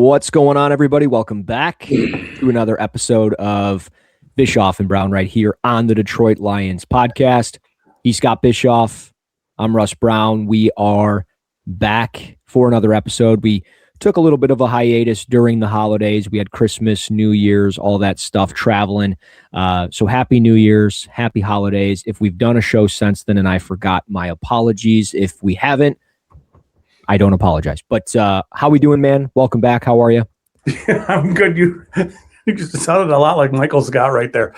What's going on, everybody? Welcome back to another episode of Bischoff and Brown right here on the Detroit Lions podcast. He's Scott Bischoff. I'm Russ Brown. We are back for another episode. We took a little bit of a hiatus during the holidays. We had Christmas, New Year's, all that stuff, traveling. So happy New Year's, happy holidays. If we've done a show since then and I forgot, my apologies. If we haven't, I don't apologize. But how we doing, man? Welcome back. How are you? Yeah, I'm good. You just sounded a lot like Michael Scott right there.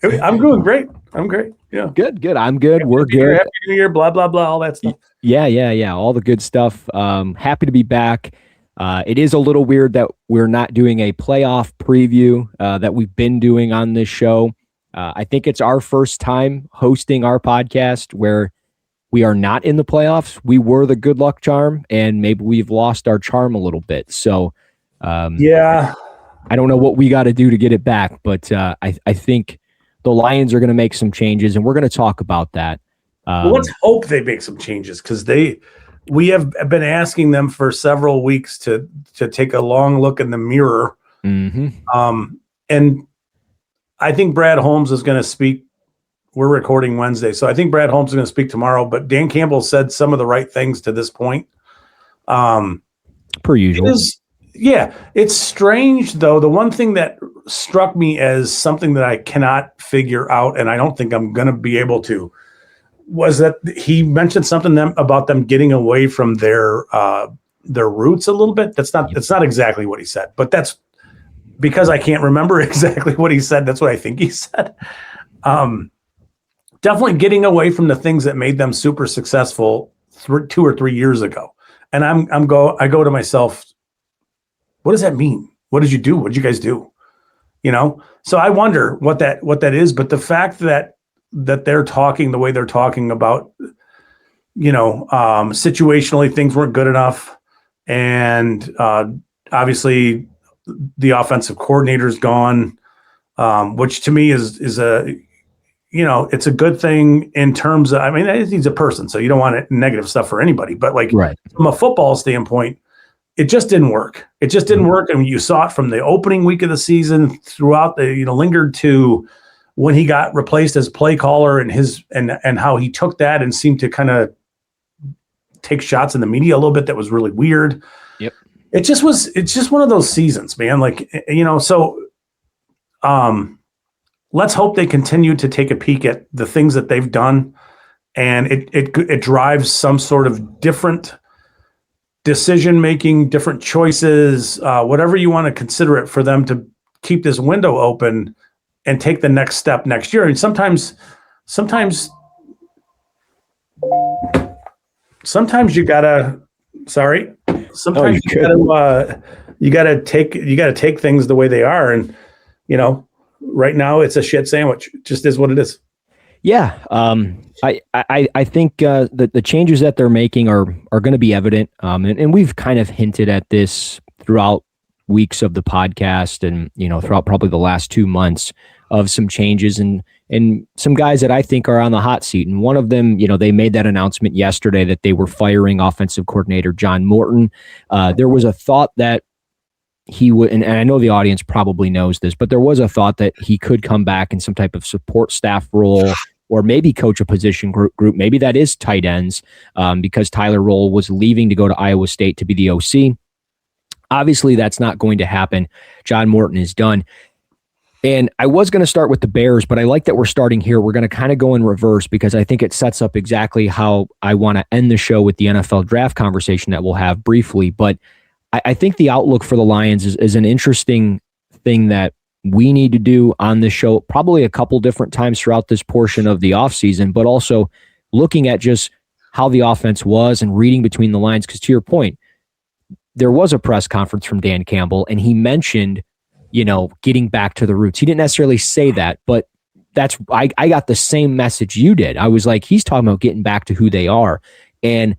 I'm doing great. I'm great. Yeah. Good. I'm good. We're good. Happy New Year, blah, blah, blah, all that stuff. Yeah. All the good stuff. Happy to be back. It is a little weird that we're not doing a playoff preview that we've been doing on this show. I think it's our first time hosting our podcast where we are not in the playoffs. We were the good luck charm, and maybe we've lost our charm a little bit. So, yeah, I don't know what we got to do to get it back, but I think the Lions are going to make some changes, and we're going to talk about that. Well, let's hope they make some changes because we have been asking them for several weeks to take a long look in the mirror. Mm-hmm. And I think Brad Holmes is going to speak. We're recording Wednesday, so I think Brad Holmes is going to speak tomorrow. But Dan Campbell said some of the right things to this point. Per usual. It's strange, though. The one thing that struck me as something that I cannot figure out, and I don't think I'm going to be able to, was that he mentioned something about them getting away from their roots a little bit. That's not exactly what he said, but that's because I can't remember exactly what he said. That's what I think he said. Definitely getting away from the things that made them super successful 2 or 3 years ago. And I go to myself, what does that mean? What did you do? What did you guys do? So I wonder what that is. But the fact that they're talking the way they're talking about, situationally things weren't good enough. And obviously the offensive coordinator's gone, which to me is a, it's a good thing in terms of, he's a person, so you don't want negative stuff for anybody, but right. From a football standpoint, it just didn't work. It just didn't work. And you saw it from the opening week of the season throughout lingered to when he got replaced as play caller and how he took that and seemed to kind of take shots in the media a little bit. That was really weird. Yep. It's just one of those seasons, man. Let's hope they continue to take a peek at the things that they've done, and it drives some sort of different decision making, different choices, whatever you want to consider it, for them to keep this window open and take the next step next year. And sometimes you gotta. Sorry. Sometimes you gotta take things the way they are, and right now it's a shit sandwich. It just is what it is. Yeah. I think that the changes that they're making are going to be evident. And we've kind of hinted at this throughout weeks of the podcast and, throughout probably the last 2 months of some changes and some guys that I think are on the hot seat. And one of them, they made that announcement yesterday that they were firing offensive coordinator John Morton. There was a thought that he would, and I know the audience probably knows this, but there was a thought that he could come back in some type of support staff role or maybe coach a position group. Maybe that is tight ends because Tyler Roll was leaving to go to Iowa State to be the OC. Obviously, that's not going to happen. John Morton is done. And I was going to start with the Bears, but I like that we're starting here. We're going to kind of go in reverse because I think it sets up exactly how I want to end the show with the NFL draft conversation that we'll have briefly. But I think the outlook for the Lions is an interesting thing that we need to do on this show probably a couple different times throughout this portion of the offseason, but also looking at just how the offense was and reading between the lines. Because to your point, there was a press conference from Dan Campbell, and he mentioned, getting back to the roots. He didn't necessarily say that, but I got the same message you did. I was like, he's talking about getting back to who they are. And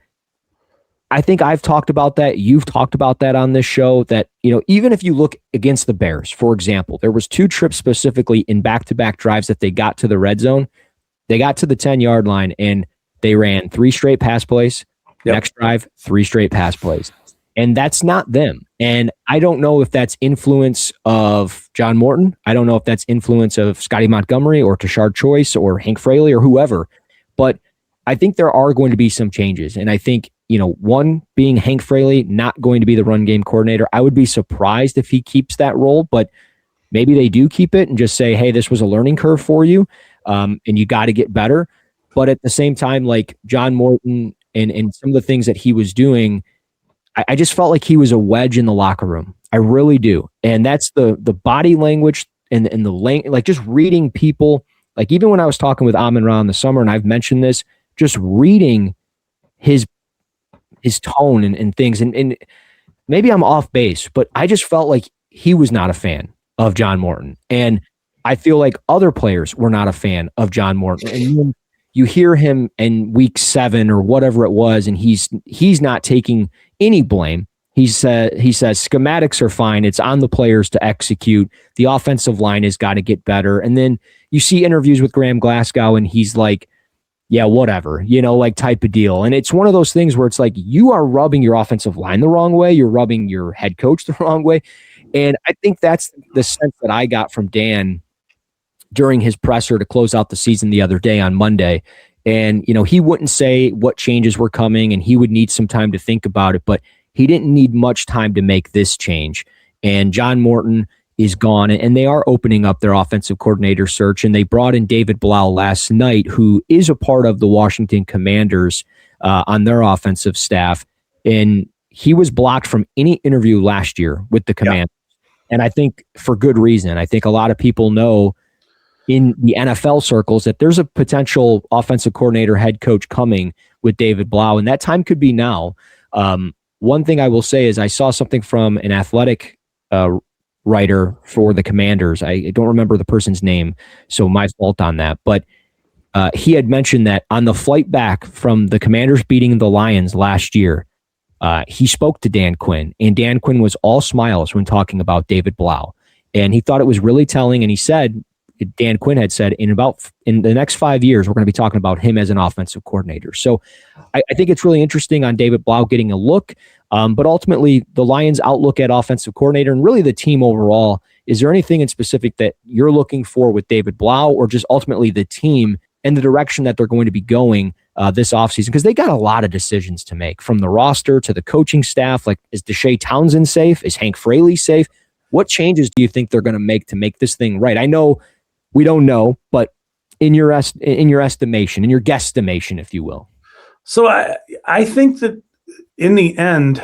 I think I've talked about that. You've talked about that on this show that, even if you look against the Bears, for example, there was 2 trips specifically in back-to-back drives that they got to the red zone. They got to the 10-yard line and they ran 3 straight pass plays. Yep. Next drive, 3 straight pass plays. And that's not them. And I don't know if that's influence of John Morton. I don't know if that's influence of Scotty Montgomery or Tashard Choice or Hank Fraley or whoever. But I think there are going to be some changes. And I think, one being Hank Fraley, not going to be the run game coordinator. I would be surprised if he keeps that role, but maybe they do keep it and just say, hey, this was a learning curve for you. And you got to get better. But at the same time, like John Morton and some of the things that he was doing, I just felt like he was a wedge in the locker room. I really do. And that's the body language and the language, like just reading people. Like even when I was talking with Amon-Ra in the summer, and I've mentioned this, just reading his tone and things. And maybe I'm off base, but I just felt like he was not a fan of John Morton. And I feel like other players were not a fan of John Morton. And you hear him in week 7 or whatever it was, and he's not taking any blame. He says schematics are fine. It's on the players to execute. The offensive line has got to get better. And then you see interviews with Graham Glasgow, and he's like, yeah, whatever, like type of deal. And it's one of those things where it's like you are rubbing your offensive line the wrong way. You're rubbing your head coach the wrong way. And I think that's the sense that I got from Dan during his presser to close out the season the other day on Monday. And, he wouldn't say what changes were coming and he would need some time to think about it, but he didn't need much time to make this change. And John Morton is gone, and they are opening up their offensive coordinator search. And they brought in David Blau last night, who is a part of the Washington Commanders on their offensive staff. And he was blocked from any interview last year with the Commanders. Yeah. And I think for good reason. I think a lot of people know in the NFL circles that there's a potential offensive coordinator head coach coming with David Blau, and that time could be now. One thing I will say is I saw something from an athletic writer for the Commanders. I don't remember the person's name, so my fault on that. But he had mentioned that on the flight back from the Commanders beating the Lions last year, he spoke to Dan Quinn, and Dan Quinn was all smiles when talking about David Blau. And he thought it was really telling, and he said, Dan Quinn had said, in the next 5 years, we're going to be talking about him as an offensive coordinator. So I think it's really interesting on David Blau getting a look. But ultimately, the Lions' outlook at offensive coordinator and really the team overall, is there anything in specific that you're looking for with David Blau, or just ultimately the team and the direction that they're going to be going this offseason? Because they got a lot of decisions to make, from the roster to the coaching staff. Like, is Deshae Townsend safe? Is Hank Fraley safe? What changes do you think they're going to make this thing right? I know we don't know, but in your estimation, in your guesstimation, if you will. So I think that in the end,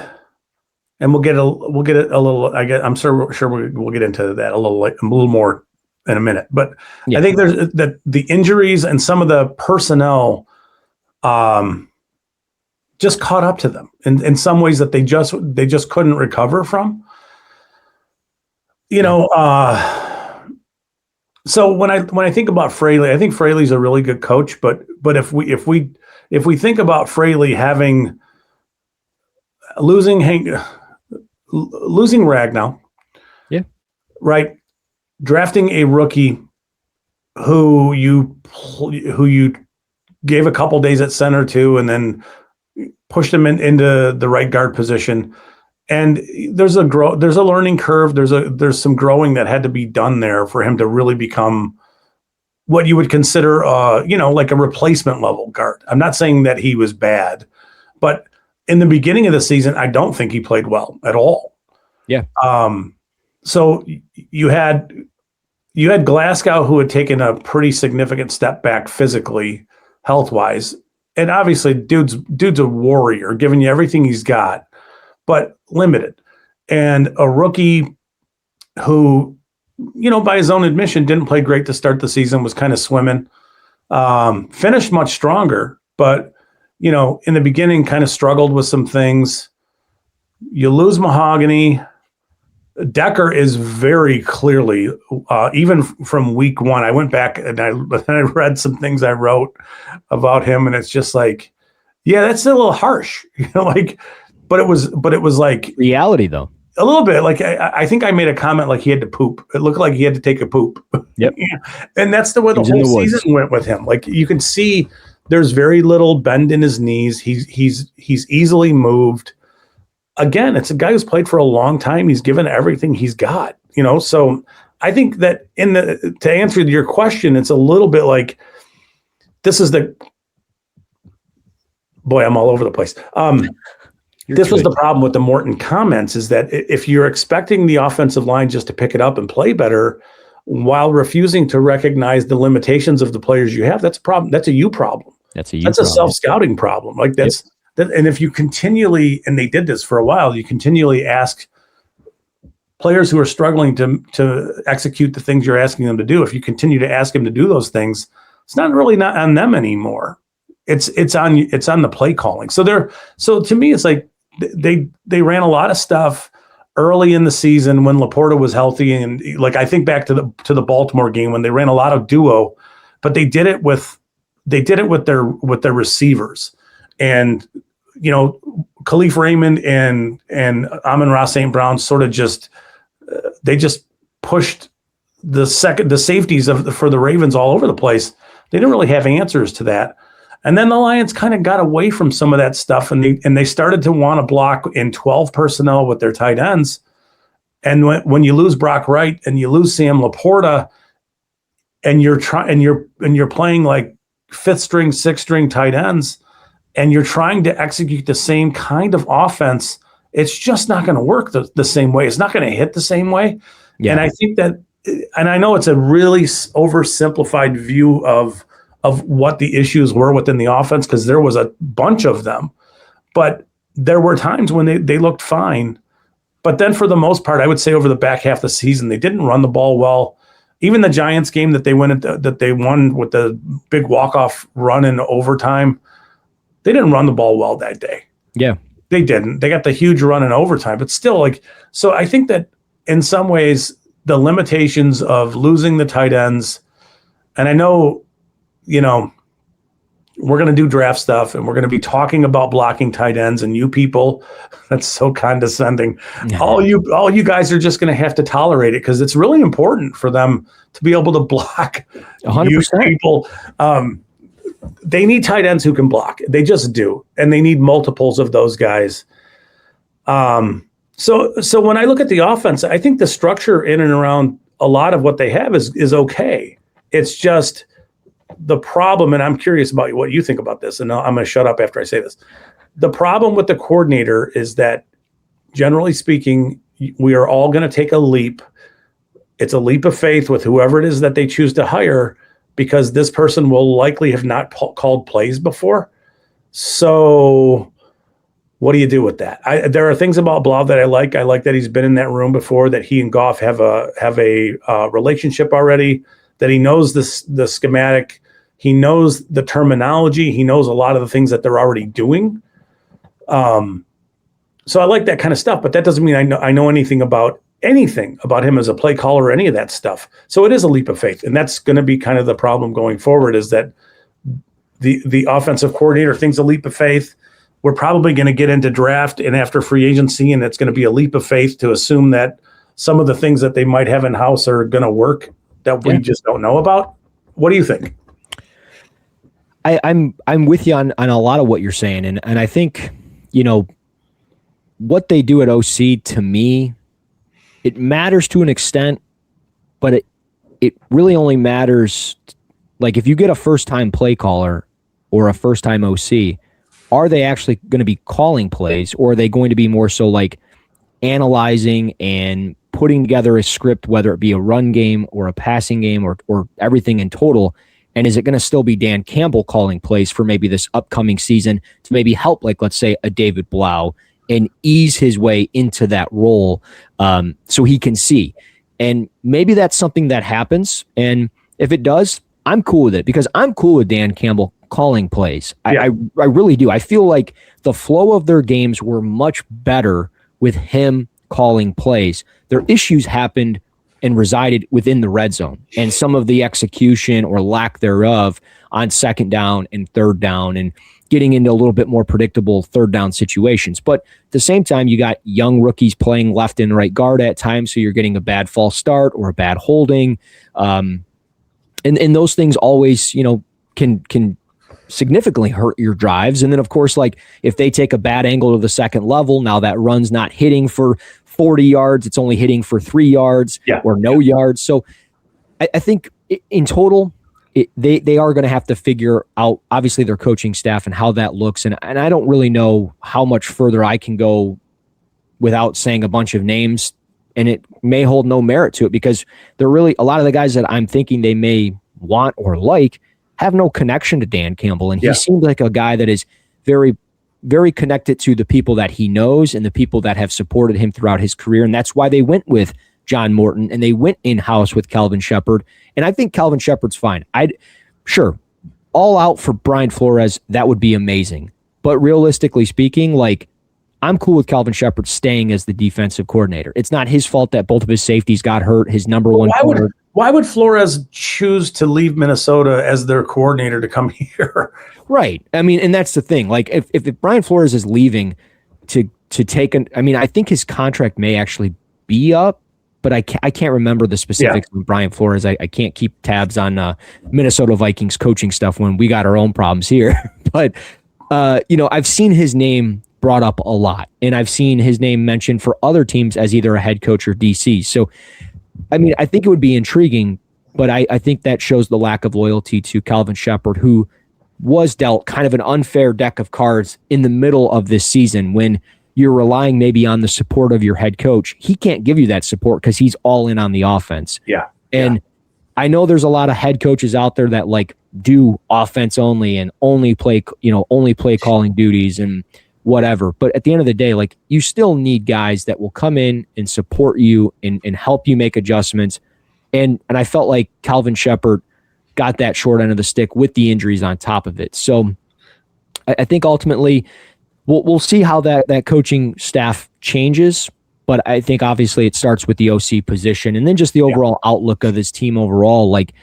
and we'll get a little. I'm sure we'll get into that a little more in a minute. But yeah. I think there's the injuries and some of the personnel just caught up to them in some ways that they just couldn't recover from. So when I think about Fraley, I think Fraley's a really good coach, but if we think about Fraley having losing Ragnow, yeah, right, drafting a rookie who you gave a couple days at center to, and then pushed him into the right guard position. And there's a learning curve. There's some growing that had to be done there for him to really become what you would consider, like a replacement level guard. I'm not saying that he was bad, but in the beginning of the season, I don't think he played well at all. Yeah. So you had Glasgow, who had taken a pretty significant step back physically, health wise, and obviously dude's a warrior, giving you everything he's got, but limited. And a rookie who, by his own admission, didn't play great to start the season, was kind of swimming, finished much stronger, but, in the beginning kind of struggled with some things. You lose Mahogany. Decker is very clearly, even from week 1, I went back and I read some things I wrote about him, and it's just like, yeah, that's a little harsh, but it was like reality though. A little bit. Like I think I made a comment like he had to poop. It looked like he had to take a poop. Yep. And that's the way the whole season went with him. Like you can see there's very little bend in his knees. He's easily moved. again, it's a guy who's played for a long time. He's given everything he's got, so I think that to answer your question, it's a little bit like this is boy, I'm all over the place. This was the problem with the Morton comments, is that if you're expecting the offensive line just to pick it up and play better while refusing to recognize the limitations of the players you have, that's a problem. That's a you problem. That's a self-scouting problem. Like that. And if you continually, and they did this for a while, you continually ask players who are struggling to execute the things you're asking them to do. If you continue to ask them to do those things, it's not on them anymore. It's on the play calling. So to me, it's like they ran a lot of stuff early in the season when Laporta was healthy, and like I think back to the Baltimore game when they ran a lot of duo, but they did it with their receivers, and Khalif Raymond and Amon-Ra St. Brown sort of just pushed the safeties for the Ravens all over the place. They didn't really have answers to that. And then the Lions kind of got away from some of that stuff, and they started to want to block in 12 personnel with their tight ends. And when you lose Brock Wright and you lose Sam Laporta, and you're playing like 5th string, 6th string tight ends, and you're trying to execute the same kind of offense, it's just not going to work the same way. It's not going to hit the same way. Yeah. And I think that, and I know it's a really oversimplified view of what the issues were within the offense, because there was a bunch of them, but there were times when they looked fine. But then for the most part, I would say over the back half of the season, they didn't run the ball well. Even the Giants game that they won with the big walk-off run in overtime, they didn't run the ball well that day. Yeah. They didn't. They got the huge run in overtime, but still, so I think that in some ways the limitations of losing the tight ends, and I know, we're going to do draft stuff and we're going to be talking about blocking tight ends, and you people, that's so condescending. All you guys are just going to have to tolerate it, because it's really important for them to be able to block 100% people. They need tight ends who can block. They just do. And they need multiples of those guys. So when I look at the offense, I think the structure in and around a lot of what they have is okay. It's just the problem, and I'm curious about what you think about this, and I'm going to shut up after I say this. The problem with the coordinator is that, generally speaking, we are all going to take a leap. It's a leap of faith with whoever it is that they choose to hire, because this person will likely have not called plays before. So what do you do with that? There are things about Blau that I like. I like that he's been in that room before, that he and Goff have a relationship already, that he knows the schematic. He knows the terminology. He knows a lot of the things that they're already doing. So I like that kind of stuff, but that doesn't mean I know anything about him as a play caller or any of that stuff. So it is a leap of faith. And that's going to be kind of the problem going forward, is that the offensive coordinator thinks a leap of faith. We're probably going to get into draft and after free agency, and it's going to be a leap of faith to assume that some of the things that they might have in-house are going to work that we just don't know about. What do you think? I'm with you on a lot of what you're saying. And I think, what they do at OC, to me, it matters to an extent, but it really only matters, like if you get a first-time play caller or a first-time OC, are they actually going to be calling plays, or are they going to be more so like analyzing and putting together a script, whether it be a run game or a passing game or everything in total? And is it going to still be Dan Campbell calling plays for maybe this upcoming season to maybe help, like, let's say, a David Blau and ease his way into that role so he can see? And maybe that's something that happens. And if it does, I'm cool with it, because I'm cool with Dan Campbell calling plays. I really do. I feel like the flow of their games were much better with him calling plays. Their issues happened and resided within the red zone, and some of the execution or lack thereof on second down and third down, and getting into a little bit more predictable third down situations. But at the same time, you got young rookies playing left and right guard at times, so you're getting a bad false start or a bad holding. And those things always, can significantly hurt your drives. And then, of course, like if they take a bad angle to the second level, now that run's not hitting for 40 yards, it's only hitting for 3 yards or no yards. So I think in total, they are going to have to figure out, obviously, their coaching staff and how that looks. And I don't really know how much further I can go without saying a bunch of names, and it may hold no merit to it because they're really, a lot of the guys that I'm thinking they may want or like have no connection to Dan Campbell. And he seemed like a guy that is very, very connected to the people that he knows and the people that have supported him throughout his career. And that's why they went with John Morton and they went in-house with Calvin Shepard. And I think Calvin Shepard's fine. Sure, all out for Brian Flores, that would be amazing. But realistically speaking, like, I'm cool with Calvin Shepard staying as the defensive coordinator. It's not his fault that both of his safeties got hurt. His number one corner. Why would Flores choose to leave Minnesota as their coordinator to come here? Right. I mean, and that's the thing. Like, if Brian Flores is leaving to take I mean, I think his contract may actually be up, but I can't remember the specifics of Brian Flores. I can't keep tabs on Minnesota Vikings coaching stuff when we got our own problems here. But, I've seen his name brought up a lot, and I've seen his name mentioned for other teams as either a head coach or DC. So, I mean, I think it would be intriguing, but I think that shows the lack of loyalty to Calvin Shepard, who was dealt kind of an unfair deck of cards in the middle of this season when you're relying maybe on the support of your head coach. He can't give you that support because he's all in on the offense. Yeah. And I know there's a lot of head coaches out there that like do offense only and only play calling duties and whatever. But at the end of the day, like, you still need guys that will come in and support you and help you make adjustments. And I felt like Calvin Shepard got that short end of the stick with the injuries on top of it. So I think ultimately we'll see how that coaching staff changes. But I think obviously it starts with the OC position and then just the overall outlook of this team overall. Like,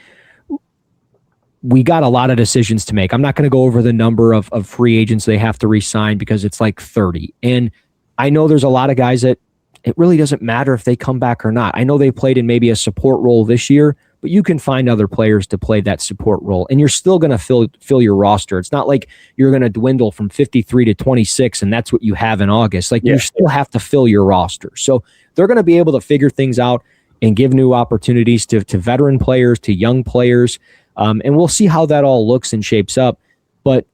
we got a lot of decisions to make. I'm not going to go over the number of free agents they have to re-sign because it's like 30. And I know there's a lot of guys that it really doesn't matter if they come back or not. I know they played in maybe a support role this year, but you can find other players to play that support role, and you're still going to fill your roster. It's not like you're going to dwindle from 53 to 26, and that's what you have in August. Like, you still have to fill your roster. So they're going to be able to figure things out and give new opportunities to veteran players, to young players. And we'll see how that all looks and shapes up. But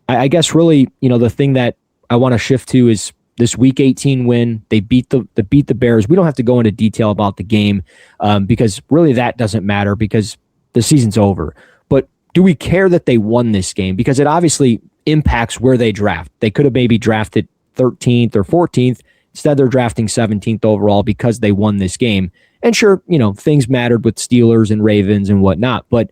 I guess really, the thing that I want to shift to is this Week 18 win. They beat the Bears. We don't have to go into detail about the game because really that doesn't matter because the season's over. But do we care that they won this game? Because it obviously impacts where they draft. They could have maybe drafted 13th or 14th. Instead, they're drafting 17th overall because they won this game. And sure, things mattered with Steelers and Ravens and whatnot, but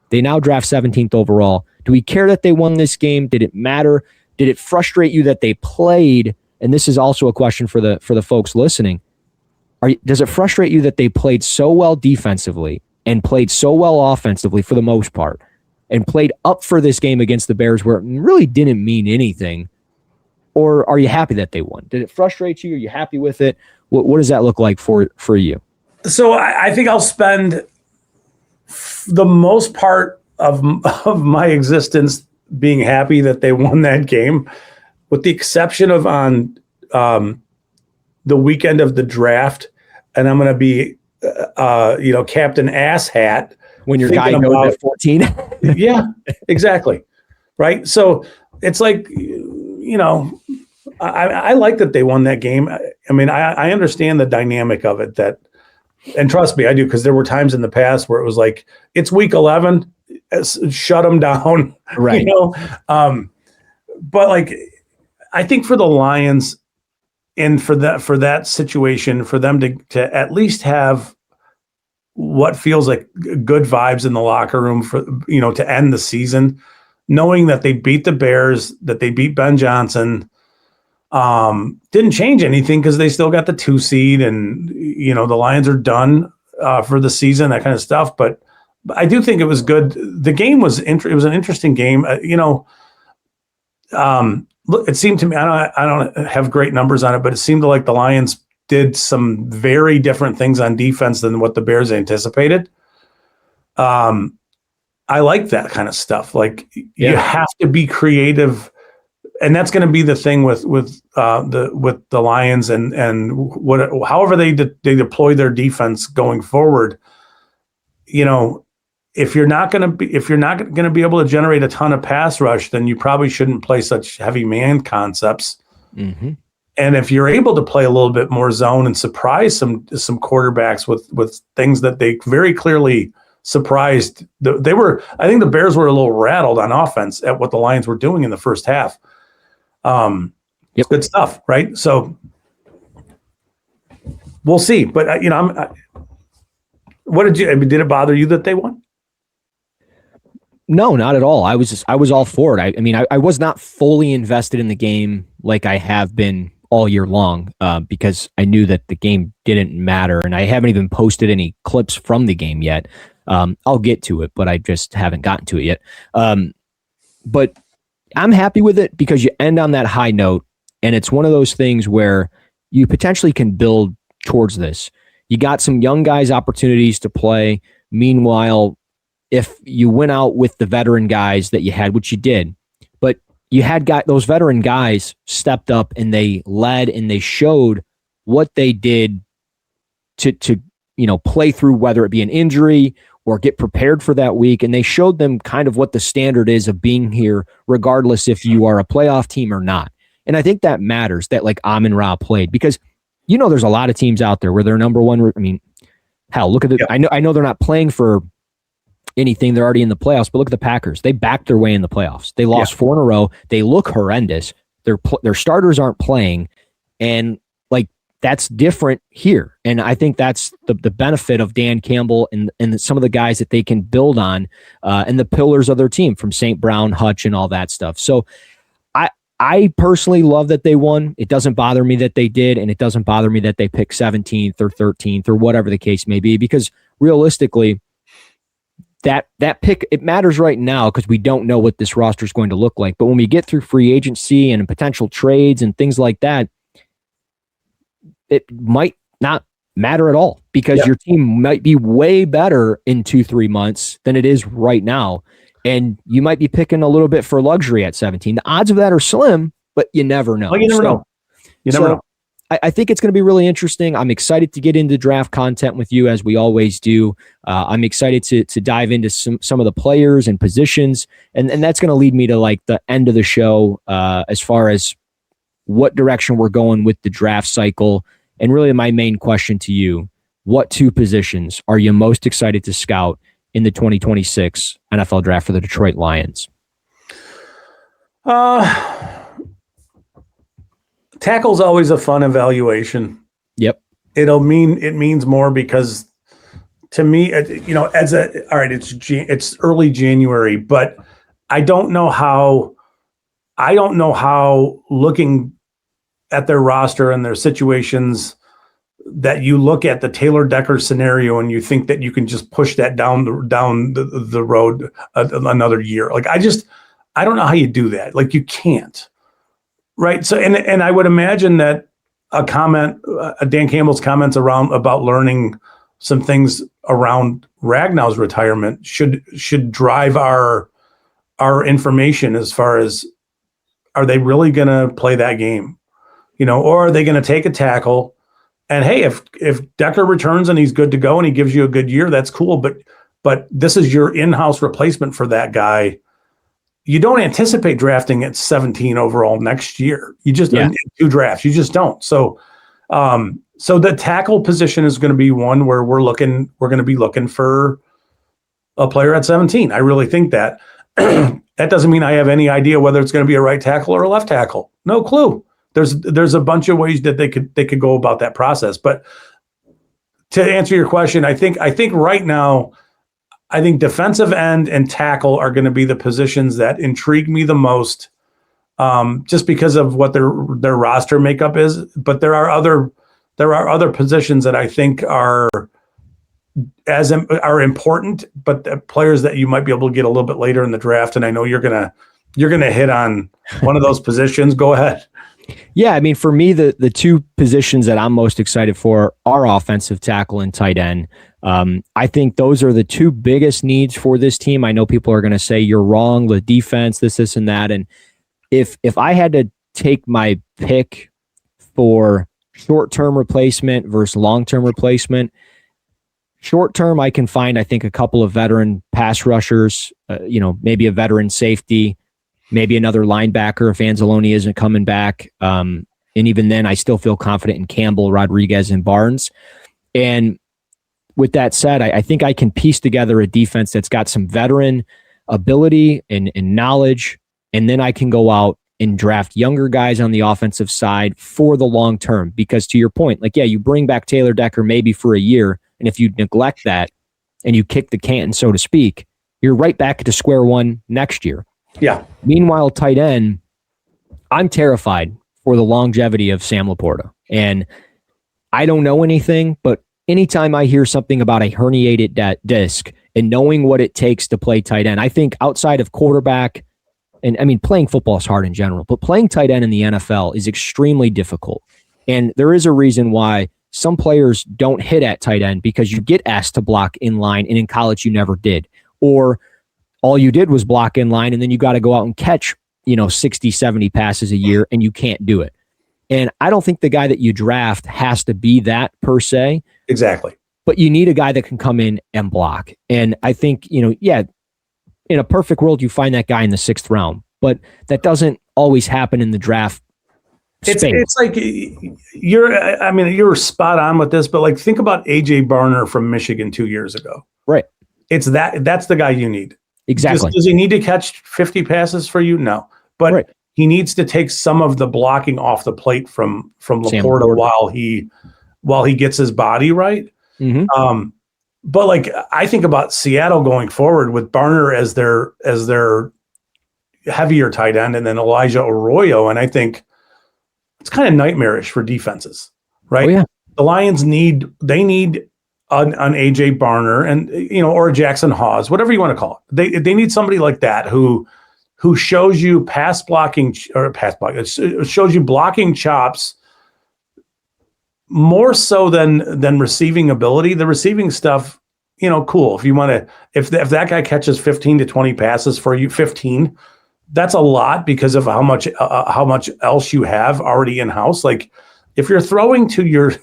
they now draft 17th overall. Do we care that they won this game? Did it matter? Did it frustrate you that they played? And this is also a question for the folks listening. Does it frustrate you that they played so well defensively and played so well offensively for the most part and played up for this game against the Bears where it really didn't mean anything? Or are you happy that they won? Did it frustrate you? Are you happy with it? What does that look like for you? So I think I'll spend the most part of my existence being happy that they won that game, with the exception of on the weekend of the draft. And I'm going to be, Captain Asshat. When your guy goes at 14? Yeah, exactly. Right. So it's like, I like that they won that game. I mean, I understand the dynamic of it and trust me, I do, because there were times in the past where it was like, it's week 11, shut them down. Right. But like, I think for the Lions and for that situation, for them to at least have what feels like good vibes in the locker room for, to end the season, knowing that they beat the Bears, that they beat Ben Johnson, didn't change anything because they still got the 2 seed and, the Lions are done for the season, that kind of stuff. But I do think it was good. The game was it was an interesting game. It seemed to me, I don't have great numbers on it, but it seemed like the Lions did some very different things on defense than what the Bears anticipated. I like that kind of stuff. Like you Yeah. have to be creative, and that's going to be the thing with the Lions and however they deploy their defense going forward. You know, if you're not going to be able to generate a ton of pass rush, then you probably shouldn't play such heavy man concepts. Mm-hmm. And if you're able to play a little bit more zone and surprise some quarterbacks with things that they very clearly surprised, I think the Bears were a little rattled on offense at what the Lions were doing in the first half. It's good stuff, right? So we'll see. But what did it bother you that they won? No, not at all. I was all for it. I was not fully invested in the game like I have been all year long, because I knew that the game didn't matter, and I haven't even posted any clips from the game yet. I'll get to it, but I just haven't gotten to it yet. But I'm happy with it because you end on that high note, and it's one of those things where you potentially can build towards this. You got some young guys opportunities to play. Meanwhile, if you went out with the veteran guys that you had, which you did, but you had those veteran guys stepped up and they led and they showed what they did to play through, whether it be an injury or get prepared for that week. And they showed them kind of what the standard is of being here, regardless if you are a playoff team or not. And I think that matters that like Amon-Ra played, because there's a lot of teams out there where they're number one. I mean, hell, look at it. Yeah. I know they're not playing for anything. They're already in the playoffs, but look at the Packers. They backed their way in the playoffs. They lost 4 in a row. They look horrendous. Their starters aren't playing. And like, that's different here. And I think that's the benefit of Dan Campbell and some of the guys that they can build on, and the pillars of their team from St. Brown, Hutch, and all that stuff. So I personally love that they won. It doesn't bother me that they did, and it doesn't bother me that they picked 17th or 13th or whatever the case may be, because realistically, that pick, it matters right now because we don't know what this roster is going to look like. But when we get through free agency and potential trades and things like that, it might not matter at all, because your team might be way better in 2-3 months than it is right now. And you might be picking a little bit for luxury at 17. The odds of that are slim, but you never know. Well, you never know. You never know. I think it's going to be really interesting. I'm excited to get into draft content with you, as we always do. I'm excited to dive into some of the players and positions, and that's going to lead me to like the end of the show, as far as what direction we're going with the draft cycle. And really my main question to you, what 2 positions are you most excited to scout in the 2026 NFL draft for the Detroit Lions? Tackle's always a fun evaluation. Yep. It means more because to me, it's early January, but I don't know how looking at their roster and their situations that you look at the Taylor Decker scenario and you think that you can just push that down the road another year. Like, I don't know how you do that. Like, you can't. Right. So, and I would imagine that Dan Campbell's comments about learning some things around Ragnow's retirement should drive our information as far as, are they really going to play that game? Or are they going to take a tackle? And hey, if Decker returns and he's good to go and he gives you a good year, that's cool. But this is your in-house replacement for that guy. You don't anticipate drafting at 17 overall next year. You just in 2 drafts, you just don't. So the tackle position is going to be one where we're going to be looking for a player at 17. I really think that. That doesn't mean I have any idea whether it's going to be a right tackle or a left tackle. No clue. There's a bunch of ways that they could go about that process. But to answer your question, I think right now, I think defensive end and tackle are going to be the positions that intrigue me the most, just because of what their roster makeup is. But there are other positions that I think are important, but the players that you might be able to get a little bit later in the draft. And I know you're gonna hit on one of those positions. Go ahead. Yeah, I mean, for me, the two positions that I'm most excited for are offensive tackle and tight end. I think those are the two biggest needs for this team. I know people are going to say you're wrong, the defense, this, and that. And if I had to take my pick for short-term replacement versus long-term replacement, short-term, I can find, I think, a couple of veteran pass rushers, maybe a veteran safety, maybe another linebacker if Anzalone isn't coming back. And even then, I still feel confident in Campbell, Rodriguez, and Barnes. And with that said, I think I can piece together a defense that's got some veteran ability and knowledge, and then I can go out and draft younger guys on the offensive side for the long term. Because to your point, like, yeah, you bring back Taylor Decker maybe for a year, and if you neglect that and you kick the can, so to speak, you're right back to square one next year. Yeah. Meanwhile, tight end, I'm terrified for the longevity of Sam Laporta. And I don't know anything, but anytime I hear something about a herniated disc and knowing what it takes to play tight end, I think outside of quarterback, and I mean, playing football is hard in general, but playing tight end in the NFL is extremely difficult. And there is a reason why some players don't hit at tight end, because you get asked to block in line, and in college you never did. Or all you did was block in line, and then you got to go out and catch, 60, 70 passes a year, and you can't do it. And I don't think the guy that you draft has to be that per se. Exactly. But you need a guy that can come in and block. And I think, in a perfect world, you find that guy in the 6th round, but that doesn't always happen in the draft space. It's like you're spot on with this, but like, think about AJ Barner from Michigan 2 years ago. Right. That's the guy you need. Exactly. Does he need to catch 50 passes for you? No, but right. He needs to take some of the blocking off the plate from Laporta while he gets his body right. Mm-hmm. But like, I think about Seattle going forward with Barner as their heavier tight end, and then Elijah Arroyo, and I think it's kind of nightmarish for defenses, right? Oh, yeah. The Lions need an AJ Barner and or a Jackson Hawes, whatever you want to call it. They need somebody like that who shows you shows you blocking chops more so than receiving ability. The receiving stuff, cool. If you want to, if that guy catches 15 to 20 passes for you, 15, that's a lot because of how much else you have already in house. Like, if you're throwing to your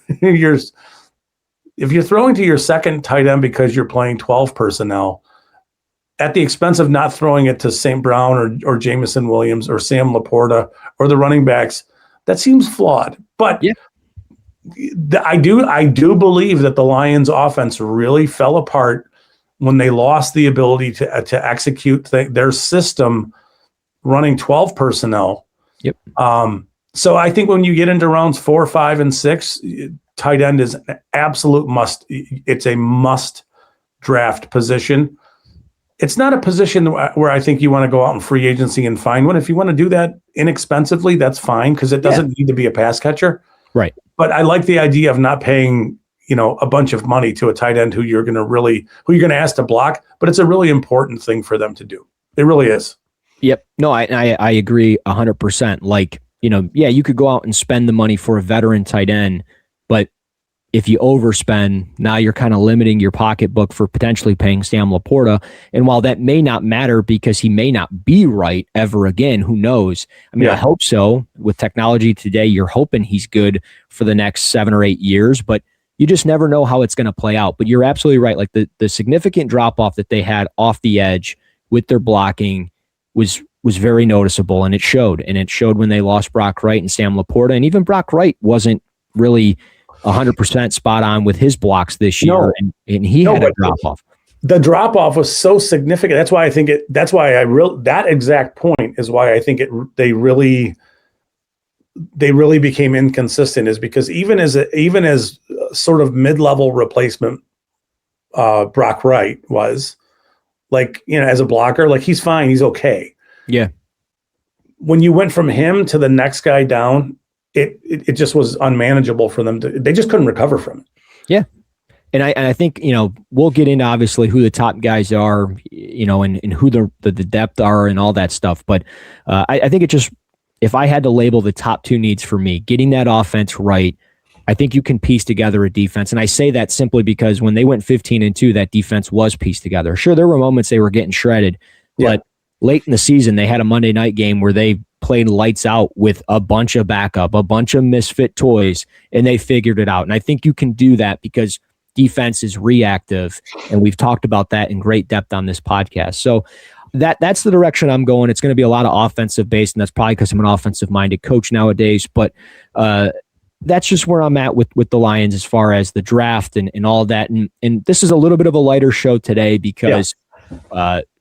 if you're throwing to your second tight end because you're playing 12 personnel at the expense of not throwing it to St. Brown or Jamison Williams or Sam Laporta or the running backs, that seems flawed. But yeah. I do believe that the Lions offense really fell apart when they lost the ability to execute their system running 12 personnel. Yep. So I think when you get into rounds 4, 5, and 6, tight end is an absolute must. It's a must draft position. It's not a position where I think you want to go out in free agency and find one. If you want to do that inexpensively, that's fine, because it doesn't need to be a pass catcher. Right. But I like the idea of not paying, a bunch of money to a tight end who you're going to ask to block, but it's a really important thing for them to do. It really is. Yep. No, I agree 100%. Like, you could go out and spend the money for a veteran tight end, but if you overspend, now you're kind of limiting your pocketbook for potentially paying Sam Laporta. And while that may not matter because he may not be right ever again, who knows? I mean, I hope so. With technology today, you're hoping he's good for the next 7 or 8 years, but you just never know how it's going to play out. But you're absolutely right. Like, the significant drop-off that they had off the edge with their blocking was very noticeable, and it showed. And it showed when they lost Brock Wright and Sam Laporta. And even Brock Wright wasn't really 100% spot on with his blocks this year, and he had a drop off. The drop off was so significant. That's why I think that exact point is why I think they really became inconsistent, is because even as sort of mid-level replacement, Brock Wright was, like, as a blocker, like, he's fine, he's okay. Yeah. When you went from him to the next guy down, it just was unmanageable for them. They just couldn't recover from it. Yeah. And I think, we'll get into obviously who the top guys are, and who the depth are and all that stuff. But I think if I had to label the top two needs for me, getting that offense right, I think you can piece together a defense. And I say that simply because when they went 15-2, that defense was pieced together. Sure, there were moments they were getting shredded, but late in the season, they had a Monday night game where they played lights out with a bunch of backup, a bunch of misfit toys, and they figured it out. And I think you can do that because defense is reactive, and we've talked about that in great depth on this podcast. So that's the direction I'm going. It's going to be a lot of offensive based, and that's probably because I'm an offensive-minded coach nowadays. But that's just where I'm at with the Lions as far as the draft and all that. And this is a little bit of a lighter show today because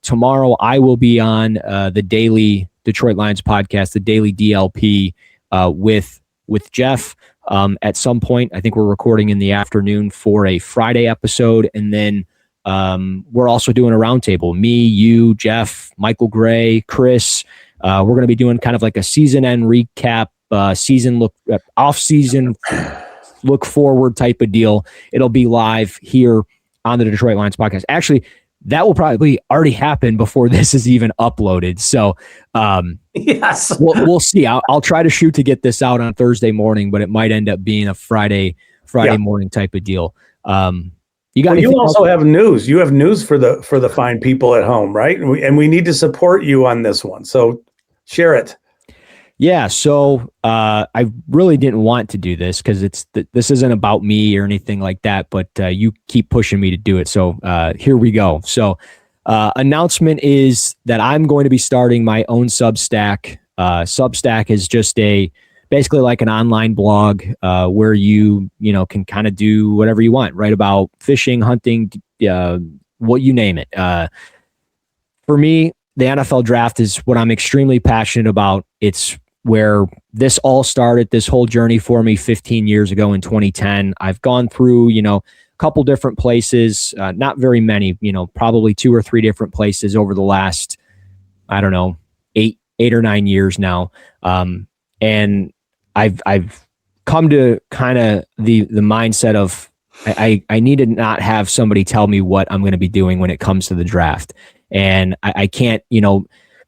tomorrow I will be on the daily Detroit Lions podcast, the daily DLP with Jeff at some point. I think we're recording in the afternoon for a Friday episode. And then we're also doing a roundtable. Me, you, Jeff, Michael Gray, Chris. We're going to be doing kind of like a season end recap, season look, off season look forward type of deal. It'll be live here on the Detroit Lions podcast. Actually, that will probably already happen before this is even uploaded. So yes, we'll see. I'll try to shoot to get this out on Thursday morning, but it might end up being a Friday morning type of deal. You also have news. You have news for the fine people at home, right? And we need to support you on this one. So share it. Yeah. So I really didn't want to do this because this isn't about me or anything like that, but you keep pushing me to do it. So here we go. So announcement is that I'm going to be starting my own Substack. Substack is just basically like an online blog where you can kind of do whatever you want, write about fishing, hunting, what you name it. For me, the NFL draft is what I'm extremely passionate about. It's where this all started, this whole journey for me 15 years ago in 2010. I've gone through, a couple different places, not very many, probably 2 or 3 different places over the last, I don't know, 8 or 9 years now. And I've come to kind of the mindset of I need to not have somebody tell me what I'm going to be doing when it comes to the draft. And I can't,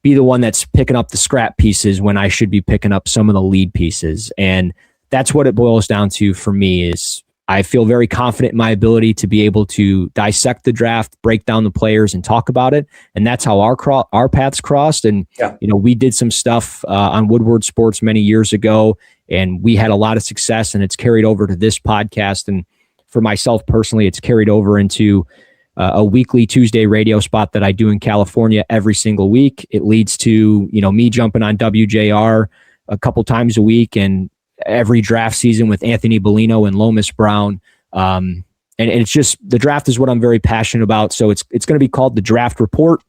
be the one that's picking up the scrap pieces when I should be picking up some of the lead pieces. And that's what it boils down to for me is I feel very confident in my ability to be able to dissect the draft, break down the players and talk about it. And that's how our paths crossed. And, we did some stuff on Woodward Sports many years ago, and we had a lot of success, and it's carried over to this podcast. And for myself personally, it's carried over into a weekly Tuesday radio spot that I do in California every single week. It leads to, me jumping on WJR a couple times a week and every draft season with Anthony Bellino and Lomas Brown. And it's just, the draft is what I'm very passionate about. So it's going to be called the Draft Report.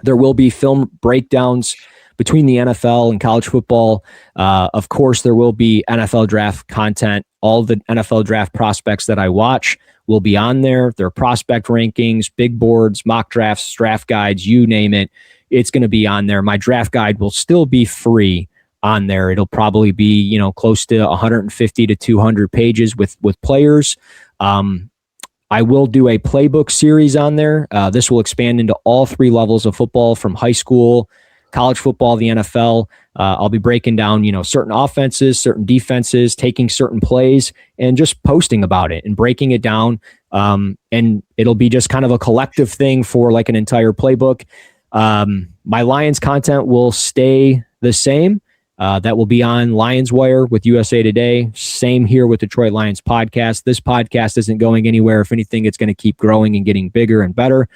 There will be film breakdowns between the NFL and college football. Of course, there will be NFL draft content. All the NFL draft prospects that I watch will be on there. Their prospect rankings, big boards, mock drafts, draft guides, you name it. It's going to be on there. My draft guide will still be free on there. It'll probably be, close to 150 to 200 pages with players. I will do a playbook series on there. This will expand into all 3 levels of football, from high school, college football, the NFL. I'll be breaking down, certain offenses, certain defenses, taking certain plays and just posting about it and breaking it down. And it'll be just kind of a collective thing for like an entire playbook. My Lions content will stay the same. That will be on Lions Wire with USA Today. Same here with Detroit Lions podcast. This podcast isn't going anywhere. If anything, it's going to keep growing and getting bigger and better.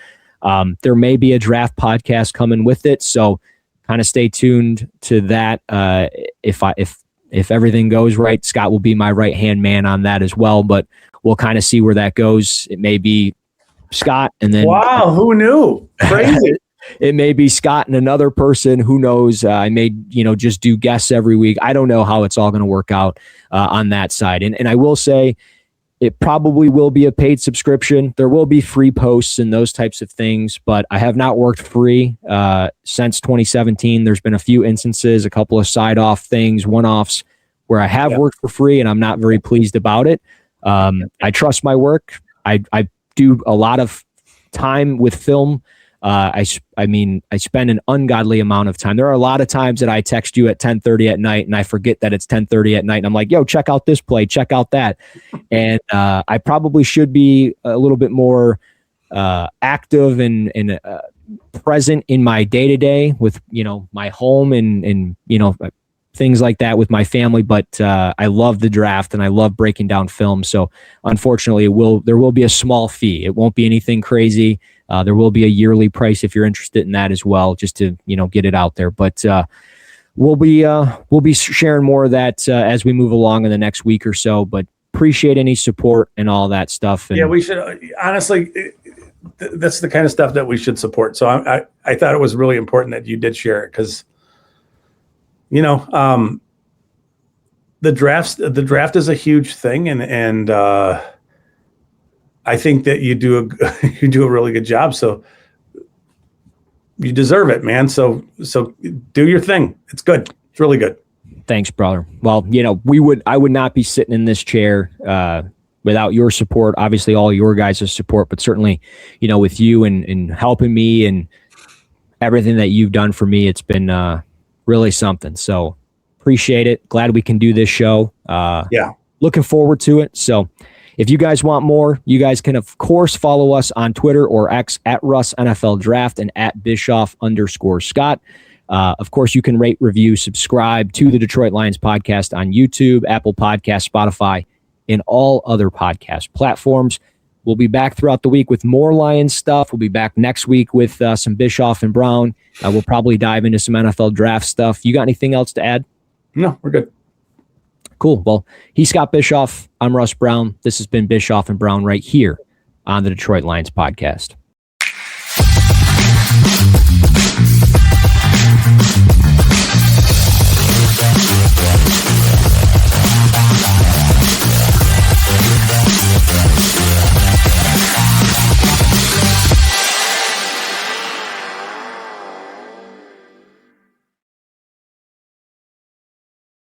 There may be a draft podcast coming with it. So kind of stay tuned to that. If everything goes right, Scott will be my right-hand man on that as well, but we'll kind of see where that goes. It may be Scott and then... Wow, who knew? Crazy. It may be Scott and another person. Who knows? I may, just do guests every week. I don't know how it's all going to work out on that side. And I will say, it probably will be a paid subscription. There will be free posts and those types of things, but I have not worked free since 2017. There's been a few instances, a couple of side-off things, one-offs, where I have worked for free, and I'm not very pleased about it. I trust my work. I do a lot of time with film I mean, I spend an ungodly amount of time. There are a lot of times that I text you at 10:30 at night and I forget that it's 10:30 at night. And I'm like, yo, check out this play, check out that. And I probably should be a little bit more active and present in my day-to-day with, my home and things like that with my family. But I love the draft and I love breaking down film. So unfortunately, there will be a small fee. It won't be anything crazy. There will be a yearly price if you're interested in that as well, just to, get it out there. But we'll be sharing more of that as we move along in the next week or so. But appreciate any support and all that stuff. And, yeah, we should honestly. That's the kind of stuff that we should support. So I thought it was really important that you did share it because, the draft is a huge thing, and I think that you do a really good job. So you deserve it, man. So do your thing. It's good. It's really good. Thanks, brother. Well, I would not be sitting in this chair without your support, obviously all your guys' support, but certainly, with you and helping me and everything that you've done for me, it's been really something. So appreciate it. Glad we can do this show. Yeah. Looking forward to it. So if you guys want more, you guys can, of course, follow us on Twitter or X at Russ NFL Draft and at Bischoff_Scott. Of course, you can rate, review, subscribe to the Detroit Lions podcast on YouTube, Apple Podcasts, Spotify, and all other podcast platforms. We'll be back throughout the week with more Lions stuff. We'll be back next week with some Bischoff and Brown. We'll probably dive into some NFL draft stuff. You got anything else to add? No, we're good. Cool. Well, he's Scott Bischoff. I'm Russ Brown. This has been Bischoff and Brown right here on the Detroit Lions podcast.